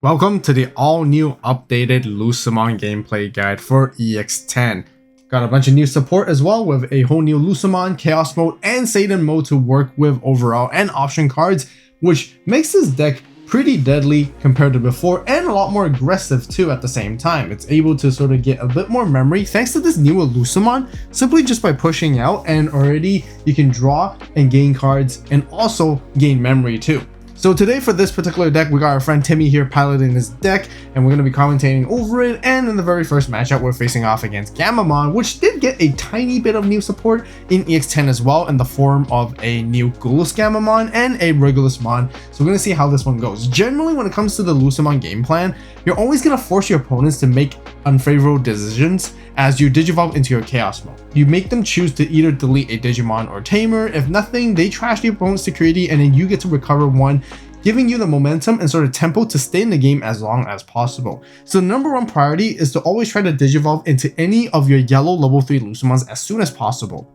Welcome to the all-new updated Lucemon gameplay guide for EX10. Got a bunch of new support as well with a whole new Lucemon, Chaos Mode, and Satan Mode to work with overall and option cards, which makes this deck pretty deadly compared to before and a lot more aggressive too at the same time. It's able to sort of get a bit more memory thanks to this newer Lucemon, simply just by pushing out, and already you can draw and gain cards and also gain memory too. So today for this particular deck, we got our friend Timmy here piloting this deck, and we're going to be commentating over it. And in the very first matchup, we're facing off against Gamamon, which did get a tiny bit of new support in EX10 as well, in the form of a new Ghoulish Gamamon and a Regulusmon. So we're going to see how this one goes. Generally, when it comes to the Lucemon game plan, you're always going to force your opponents to make unfavorable decisions as you digivolve into your Chaos Mode. You make them choose to either delete a Digimon or Tamer. If nothing, they trash the opponent's security, and then you get to recover one, giving you the momentum and sort of tempo to stay in the game as long as possible. So the number one priority is to always try to digivolve into any of your yellow level 3 Lucemons as soon as possible.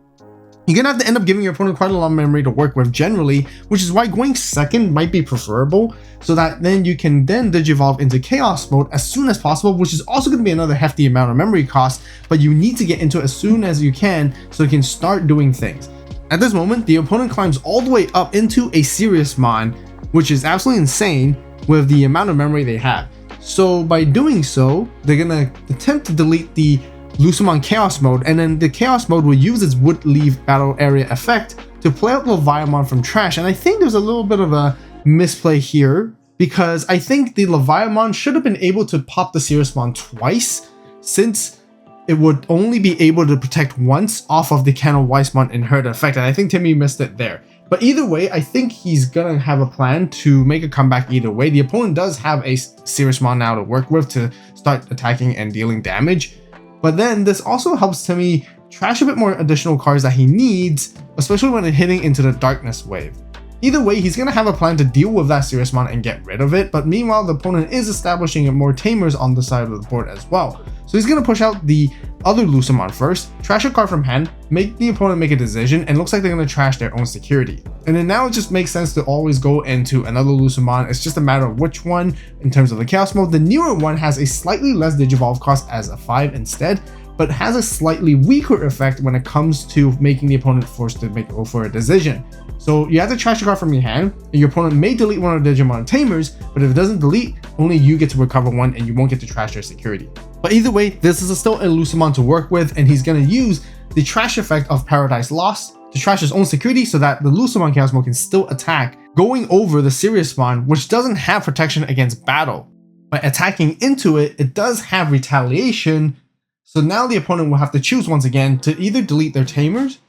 You're gonna have to end up giving your opponent quite a lot of memory to work with generally, which is why going second might be preferable, so that then you can then digivolve into Chaos Mode as soon as possible, which is also going to be another hefty amount of memory cost, but you need to get into it as soon as you can so you can start doing things. At this moment, the opponent climbs all the way up into a Serious-mon, which is absolutely insane with the amount of memory they have. So by doing so, they're gonna attempt to delete the Lucemon Chaos Mode, and then the Chaos Mode will use its Would Leave Battle Area effect to play out Leviathan from trash. And I think there's a little bit of a misplay here, because I think the Leviathan should have been able to pop the Serious-mon twice, since it would only be able to protect once off of the Canal Weissmon Inherit effect, and I think Timmy missed it there. But either way, I think he's gonna have a plan to make a comeback either way. The opponent does have a Serious-mon now to work with to start attacking and dealing damage. But then this also helps Timmy trash a bit more additional cards that he needs, especially when hitting into the Darkness Wave. Either way, he's going to have a plan to deal with that Serious-mon and get rid of it, but meanwhile the opponent is establishing more Tamers on the side of the board as well. So he's going to push out the other Lucemon first, trash a card from hand, make the opponent make a decision, and looks like they're going to trash their own security. And then now it just makes sense to always go into another Lucemon. It's just a matter of which one in terms of the Chaos Mode. The newer one has a slightly less Digivolve cost as a 5 instead, but has a slightly weaker effect when it comes to making the opponent forced to go for a decision. So you have to trash a card from your hand, and your opponent may delete one of the Digimon Tamers, but if it doesn't delete, only you get to recover one and you won't get to trash their security. But either way, this is still a Lucemon to work with, and he's going to use the trash effect of Paradise Lost to trash his own security so that the Lucemon Chaos Mode can still attack, going over the Serious-mon, which doesn't have protection against battle. By attacking into it, it does have retaliation, so now the opponent will have to choose once again to either delete their Tamers.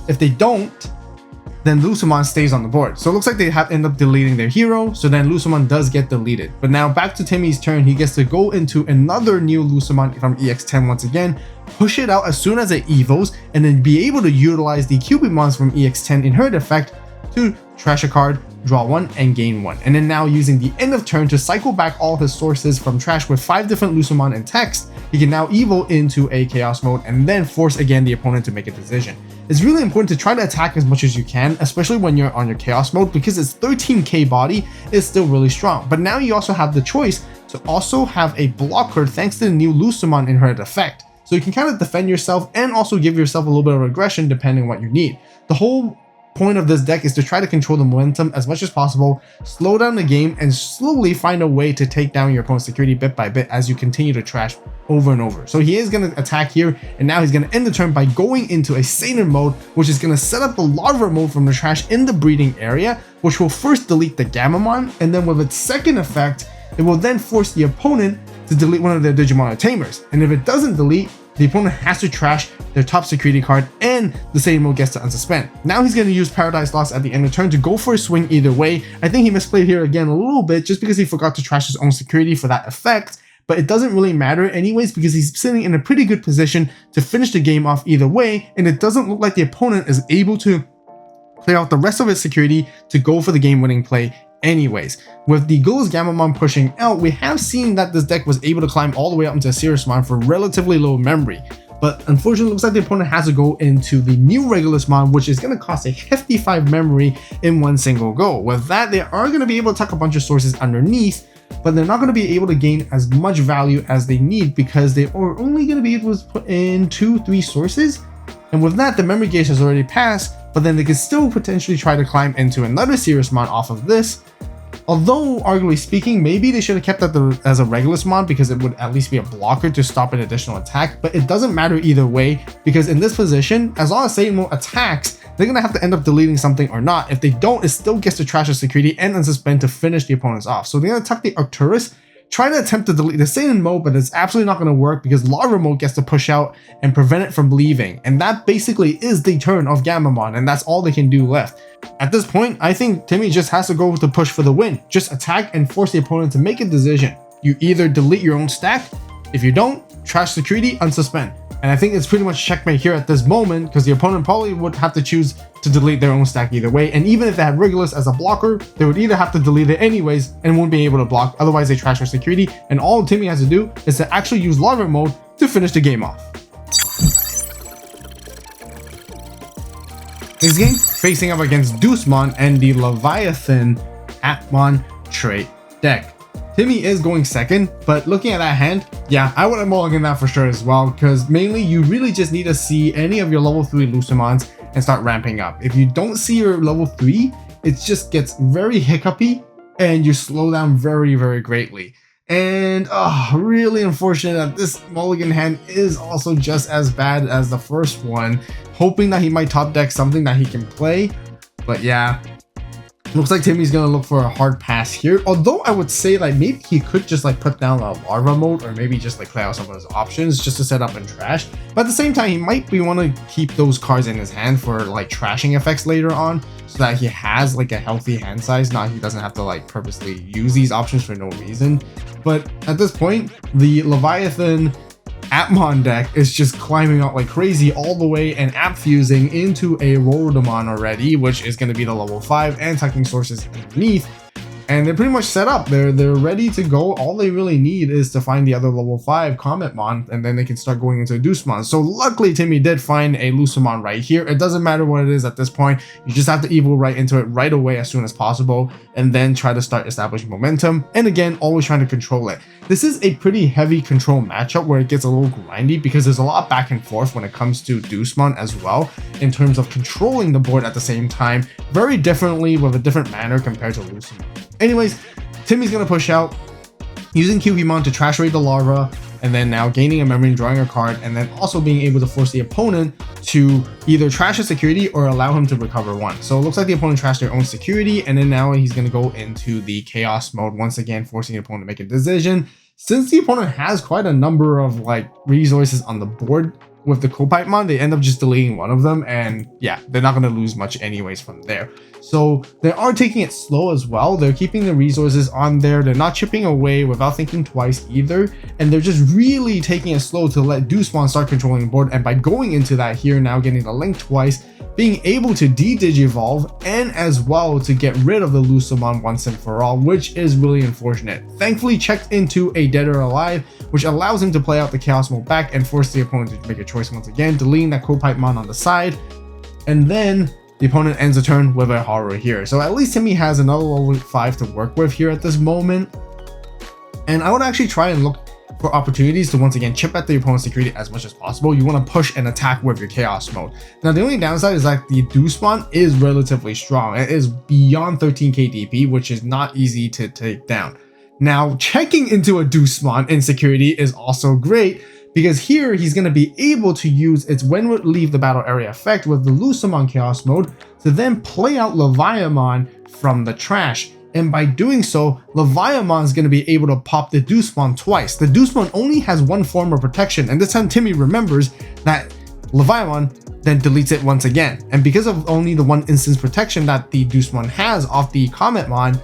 If they don't, then Lucemon stays on the board. So it looks like they have end up deleting their hero, so then Lucemon does get deleted. But now back to Timmy's turn, he gets to go into another new Lucemon from EX10 once again, push it out as soon as it evos, and then be able to utilize the Cubimons from EX10 Inherit effect to trash a card, draw one, and gain one. And then now using the end of turn to cycle back all his sources from trash with 5 different Lucemon in text, he can now evo into a Chaos Mode and then force again the opponent to make a decision. It's really important to try to attack as much as you can, especially when you're on your Chaos Mode, because its 13k body is still really strong. But now you also have the choice to also have a blocker thanks to the new Lucemon Inherit effect. So you can kind of defend yourself and also give yourself a little bit of aggression depending on what you need. The whole point of this deck is to try to control the momentum as much as possible, slow down the game, and slowly find a way to take down your opponent's security bit by bit as you continue to trash over and over. So he is going to attack here, and now he's going to end the turn by going into a Satan Mode, which is going to set up the Larva Mode from the trash in the breeding area, which will first delete the Gamamon, and then with its second effect, it will then force the opponent to delete one of their Digimon or Tamers. And if it doesn't delete, the opponent has to trash their top security card, and the Satan Mode gets to unsuspend. Now he's going to use Paradise Lost at the end of turn to go for a swing either way. I think he misplayed here again a little bit just because he forgot to trash his own security for that effect, but it doesn't really matter anyways because he's sitting in a pretty good position to finish the game off either way, and it doesn't look like the opponent is able to clear out the rest of his security to go for the game-winning play anyways. With the Ghoulish Gamamon pushing out, we have seen that this deck was able to climb all the way up into a Serious-mon for relatively low memory. But unfortunately, it looks like the opponent has to go into the new Regulusmon, which is going to cost a hefty 5 memory in one single go. With that, they are going to be able to tuck a bunch of sources underneath, but they're not going to be able to gain as much value as they need because they are only going to be able to put in 2-3 sources. And with that, the memory gauge has already passed, but then they can still potentially try to climb into another serious mod off of this. Although, arguably speaking, maybe they should have kept that as a Regulus mod because it would at least be a blocker to stop an additional attack, but it doesn't matter either way because in this position, as long as Satan Mode attacks, they're going to have to end up deleting something or not. If they don't, it still gets to trash the security and unsuspend to finish the opponents off. So they're going to attack the Arcturus, try to attempt to delete the Satan Mode, but it's absolutely not going to work because Lava Mode gets to push out and prevent it from leaving. And that basically is the turn of Gammamon, and that's all they can do left. At this point, I think Timmy just has to go with the push for the win. Just attack and force the opponent to make a decision. You either delete your own stack, if you don't, trash security, unsuspend. And I think it's pretty much checkmate here at this moment because the opponent probably would have to choose to delete their own stack either way. And even if they had Regulus as a blocker, they would either have to delete it anyways and won't be able to block. Otherwise, they trash their security. And all Timmy has to do is to actually use Lava Mode to finish the game off. Next game, facing up against Lucemon and the Leviathan Atmon trait deck. Timmy is going second, but looking at that hand, yeah, I would have mulliganed that for sure as well, because mainly you really just need to see any of your level 3 Lucemons and start ramping up. If you don't see your level 3, it just gets very hiccupy and you slow down very, very greatly. And really unfortunate that this mulligan hand is also just as bad as the first one, hoping that he might top deck something that he can play, but yeah. Looks like Timmy's gonna look for a hard pass here, although I would say like maybe he could just like put down a Larva Mode or maybe just like play out some of his options just to set up and trash. But at the same time, he might be want to keep those cards in his hand for like trashing effects later on so that he has like a healthy hand size. Now he doesn't have to like purposely use these options for no reason. But at this point, the Leviathan Atmon deck is just climbing out like crazy all the way and app fusing into a Rorodamon already, which is going to be the level 5 and tucking sources underneath. And they're pretty much set up. They're ready to go. All they really need is to find the other level 5 Cometmon, and then they can start going into a Lucemon. So luckily, Timmy did find a Lucemon right here. It doesn't matter what it is at this point. You just have to evil right into it right away as soon as possible, and then try to start establishing momentum. And again, always trying to control it. This is a pretty heavy control matchup where it gets a little grindy because there's a lot back and forth when it comes to Lucemon as well, in terms of controlling the board at the same time, very differently with a different manner compared to Lucemon. Anyways, Timmy's gonna push out using QBmon to trash rate the larva, and then now gaining a memory and drawing a card, and then also being able to force the opponent to either trash a security or allow him to recover one. So it looks like the opponent trashed their own security, and then now he's gonna go into the chaos mode once again, forcing the opponent to make a decision. Since the opponent has quite a number of like resources on the board with the Copitemon, they end up just deleting one of them, and yeah, they're not going to lose much anyways from there. So they are taking it slow as well. They're keeping the resources on there. They're not chipping away without thinking twice either, and they're just really taking it slow to let Lucemon start controlling the board. And by going into that here, now getting the link twice, being able to de-digivolve, and as well to get rid of the Lucemon once and for all, which is really unfortunate. Thankfully checked into a Dead or Alive, which allows him to play out the Chaos Mode back and force the opponent to make a choice once again, deleting that Copitemon on the side, and then the opponent ends the turn with a horror here. So at least Timmy has another level 5 to work with here at this moment, and I would actually try and look for opportunities to once again chip at the opponent's security as much as possible. You want to push and attack with your Chaos Mode. Now the only downside is that the Lucemon is relatively strong. It is beyond 13k DP, which is not easy to take down. Now checking into a Lucemon in security is also great, because here he's going to be able to use its when would leave the battle area effect with the Lucemon Chaos Mode to then play out Leviathan from the trash. And by doing so, Leviathan is going to be able to pop the Lucemon twice. The Lucemon only has one form of protection, and this time Timmy remembers that Leviathan then deletes it once again. And because of only the one instance protection that the Lucemon has off the Cometmon,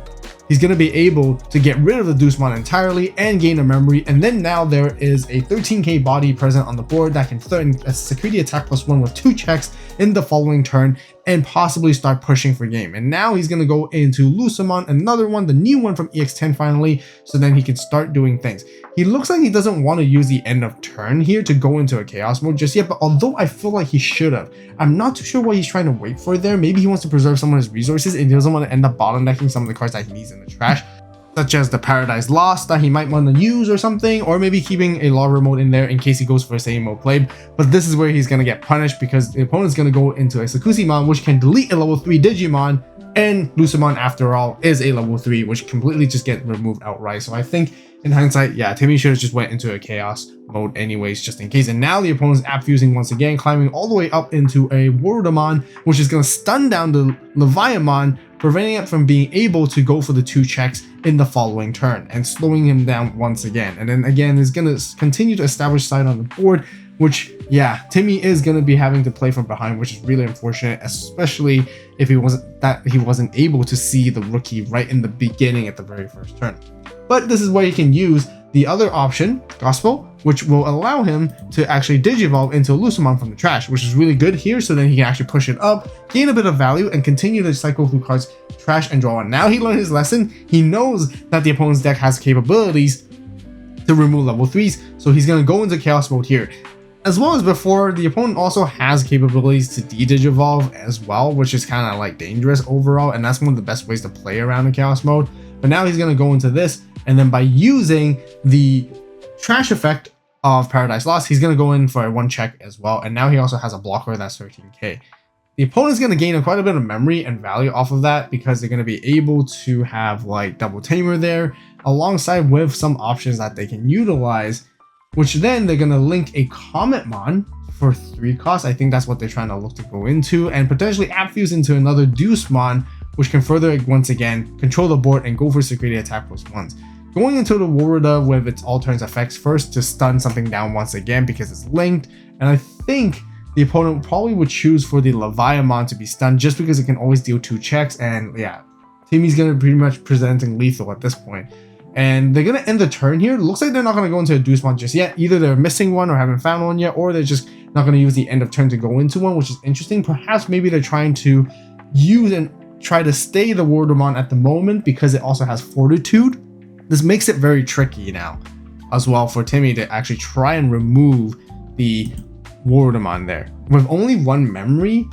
he's going to be able to get rid of the Lucemon entirely and gain a memory. And then now there is a 13k body present on the board that can threaten a security attack +1 with 2 checks in the following turn and possibly start pushing for game. And now he's going to go into Lucemon, another one, the new one from EX10 finally, so then he can start doing things. He looks like he doesn't want to use the end of turn here to go into a chaos mode just yet, but although I feel like he should have, I'm not too sure what he's trying to wait for there. Maybe he wants to preserve some of his resources and he doesn't want to end up bottlenecking some of the cards that he needs in the trash. such as the Paradise Lost that he might want to use or something, or maybe keeping a Lava mode in there in case he goes for a same mode played. But this is where he's going to get punished because the opponent's going to go into a Sakusimon, which can delete a level 3 Digimon, and Lucemon after all is a level 3, which completely just get removed outright. So I think in hindsight, yeah, Timmy should have just went into a Chaos mode anyways, just in case. And now the opponent's app fusing once again, climbing all the way up into a Warudamon, which is going to stun down the Leviamon, preventing it from being able to go for the 2 checks in the following turn and slowing him down once again. And then again is going to continue to establish side on the board, which, yeah, Timmy is going to be having to play from behind, which is really unfortunate, especially if he wasn't able to see the rookie right in the beginning at the very first turn. But this is where he can use the other option, Gospel, which will allow him to actually Digivolve into a Lucemon from the trash, which is really good here, so then he can actually push it up, gain a bit of value, and continue to cycle through cards, trash and draw one. Now he learned his lesson. He knows that the opponent's deck has capabilities to remove level 3s, so he's going to go into Chaos mode here. As well as before, the opponent also has capabilities to de-Digivolve as well, which is kind of like dangerous overall, and that's one of the best ways to play around in Chaos mode. But now he's going to go into this, and then by using the trash effect of Paradise Lost, he's going to go in for a 1 check as well, and now he also has a blocker that's 13k. The opponent's going to gain quite a bit of memory and value off of that because they're going to be able to have like Double Tamer there, alongside with some options that they can utilize, which then they're going to link a Cometmon for 3 costs. I think that's what they're trying to look to go into, and potentially app fuse into another Deucemon, which can further, once again, control the board and go for security attack +1s. Going into the Waruda with its all turns effects first to stun something down once again because it's linked, and I think the opponent probably would choose for the Leviamon to be stunned just because it can always deal 2 checks, and yeah, Timmy's going to pretty much presenting lethal at this point. And they're going to end the turn here. It looks like they're not going to go into a Deucemon just yet. Either they're missing one or haven't found one yet, or they're just not going to use the end of turn to go into one, which is interesting. Perhaps maybe they're trying to use and try to stay the Warudamon at the moment because it also has Fortitude. This makes it very tricky now as well for Timmy to actually try and remove the Warudamon there. With only 1 memory,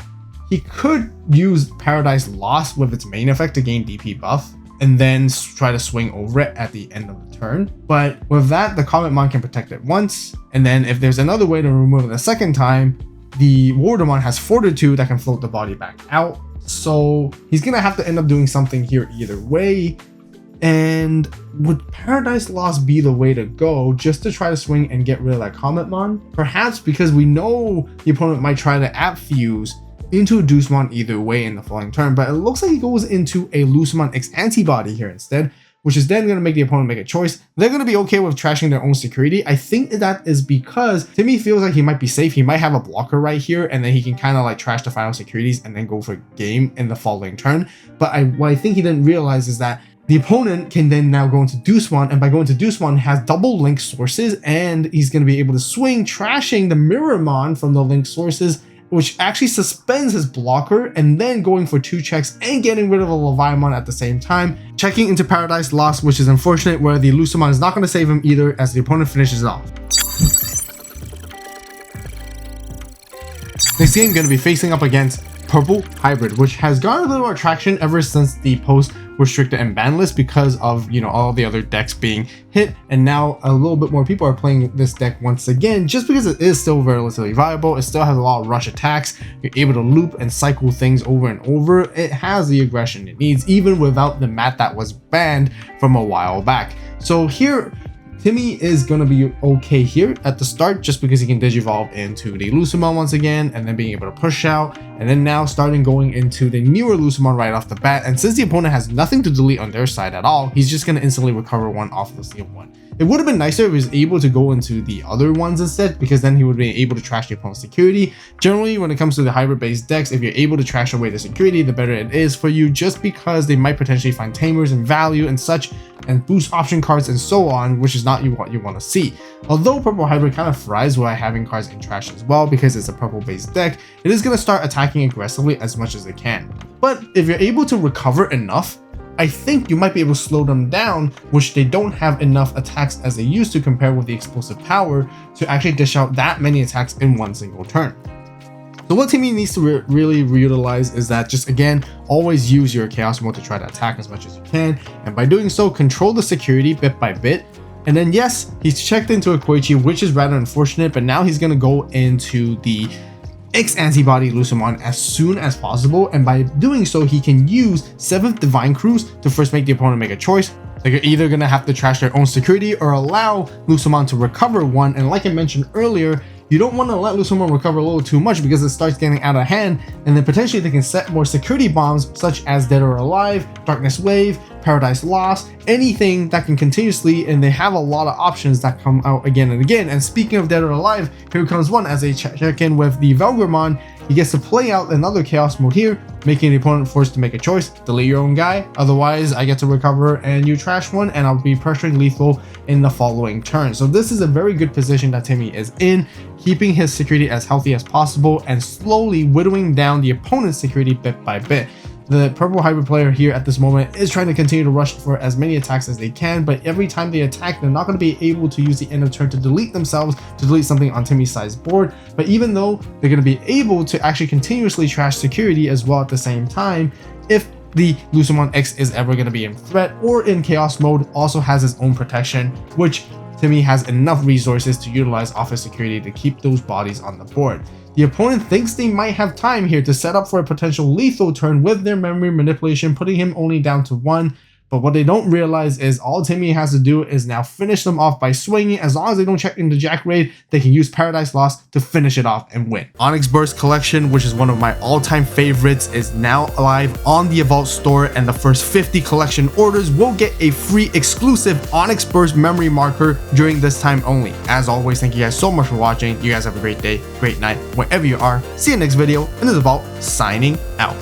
he could use Paradise Lost with its main effect to gain DP buff, and then try to swing over it at the end of the turn. But with that, the Cometmon can protect it once, and then if there's another way to remove it the second time, the Warudamon has Fortitude that can float the body back out. So he's gonna have to end up doing something here either way. And would Paradise Lost be the way to go just to try to swing and get rid of that Cometmon? Perhaps, because we know the opponent might try to app fuse into a Deucemon either way in the following turn, but it looks like he goes into a Lucemon X antibody here instead, which is then going to make the opponent make a choice. They're going to be okay with trashing their own security. I think that is because Timmy feels like he might be safe. He might have a blocker right here, and then he can kind of like trash the final securities and then go for game in the following turn. But what I think he didn't realize is that the opponent can then now go into Deucemon, and by going to Deucemon has double link sources, and he's going to be able to swing, trashing the Mirrormon from the link sources, which actually suspends his blocker, and then going for 2 checks and getting rid of a Leviamon at the same time, checking into Paradise Lost, which is unfortunate, where the Lucemon is not going to save him either as the opponent finishes it off. Next game, going to be facing up against Purple Hybrid, which has gotten a little more traction ever since the post restricted and ban list because of, you know, all the other decks being hit, and now a little bit more people are playing this deck once again just because it is still relatively viable. It still has a lot of rush attacks. You're able to loop and cycle things over and over. It has the aggression it needs even without the mat that was banned from a while back. So here Timmy is going to be okay here at the start just because he can Digivolve into the Lucemon once again, and then being able to push out, and then now starting going into the newer Lucemon right off the bat. And since the opponent has nothing to delete on their side at all, he's just going to instantly recover 1 off the seal 1. It would have been nicer if he was able to go into the other ones instead, because then he would be able to trash the opponent's security. Generally, when it comes to the hybrid based decks, if you're able to trash away the security, the better it is for you, just because they might potentially find tamers and value and such, and boost option cards and so on, which is not what you want to see. Although Purple Hybrid kind of thrives by having cards in trash as well because it's a purple based deck, it is going to start attacking aggressively as much as it can. But if you're able to recover enough, I think you might be able to slow them down, which they don't have enough attacks as they used to compare with the explosive power to actually dish out that many attacks in one single turn. So what Timmy needs to really reutilize is that just again, always use your chaos mode to try to attack as much as you can, and by doing so, control the security bit by bit. And then yes, he's checked into a Koichi, which is rather unfortunate, but now he's gonna go into the X antibody Lucemon as soon as possible, and by doing so, he can use 7th Divine Cruise to first make the opponent make a choice. They're either gonna have to trash their own security or allow Lucemon to recover one, and like I mentioned earlier, you don't want to let Lucemon recover a little too much because it starts getting out of hand, and then potentially they can set more security bombs such as Dead or Alive, Darkness Wave, Paradise Lost, anything that can continuously, and they have a lot of options that come out again and again. And speaking of Dead or Alive, here comes one as they check in with the Velgramon. He gets to play out another chaos mode here, making the opponent forced to make a choice. Delete your own guy, otherwise I get to recover and you trash one, and I'll be pressuring lethal in the following turn. So this is a very good position that Timmy is in, keeping his security as healthy as possible and slowly whittling down the opponent's security bit by bit. The purple hybrid player here at this moment is trying to continue to rush for as many attacks as they can, but every time they attack, they're not going to be able to use the end of turn to delete themselves, to delete something on Timmy's side's board. But even though they're going to be able to actually continuously trash security as well at the same time, if the Lucemon X is ever going to be in threat or in chaos mode, also has its own protection, which Timmy has enough resources to utilize office security to keep those bodies on the board. The opponent thinks they might have time here to set up for a potential lethal turn with their memory manipulation, putting him only down to 1. But what they don't realize is all Timmy has to do is now finish them off by swinging. As long as they don't check into Jack Raid, they can use Paradise Lost to finish it off and win. OnyX Burst Collection, which is one of my all-time favorites, is now live on the AVAULT store, and the first 50 collection orders will get a free exclusive OnyX Burst memory marker during this time only. As always, thank you guys so much for watching. You guys have a great day, great night, wherever you are. See you next video, and this is AVAULT signing out.